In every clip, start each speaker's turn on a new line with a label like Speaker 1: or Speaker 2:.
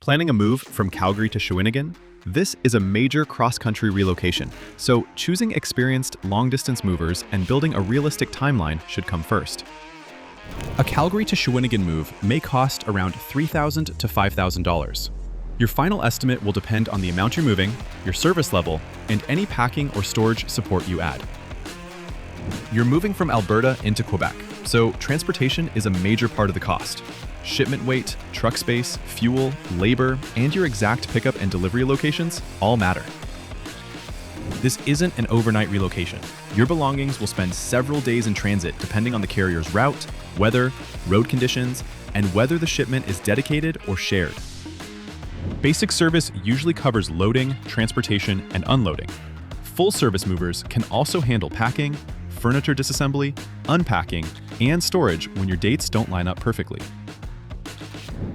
Speaker 1: Planning a move from Calgary to Shawinigan? This is a major cross-country relocation, so choosing experienced long-distance movers and building a realistic timeline should come first. A Calgary to Shawinigan move may cost around $3,000 to $5,000. Your final estimate will depend on the amount you're moving, your service level, and any packing or storage support you add. You're moving from Alberta into Quebec, so transportation is a major part of the cost. Shipment weight, truck space, fuel, labor, and your exact pickup and delivery locations all matter. This isn't an overnight relocation. Your belongings will spend several days in transit depending on the carrier's route, weather, road conditions, and whether the shipment is dedicated or shared. Basic service usually covers loading, transportation, and unloading. Full-service movers can also handle packing, furniture disassembly, unpacking, and storage when your dates don't line up perfectly.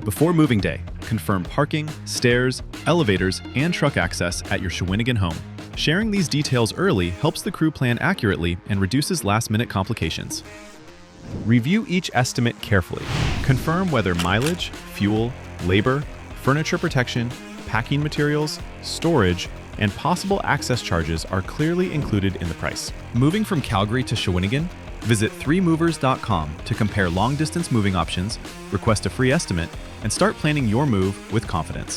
Speaker 1: Before moving day, confirm parking, stairs, elevators, and truck access at your Shawinigan home. Sharing these details early helps the crew plan accurately and reduces last-minute complications. Review each estimate carefully. Confirm whether mileage, fuel, labor, furniture protection, packing materials, storage, and possible access charges are clearly included in the price. Moving from Calgary to Shawinigan? Visit 3movers.com to compare long-distance moving options, request a free estimate, and start planning your move with confidence.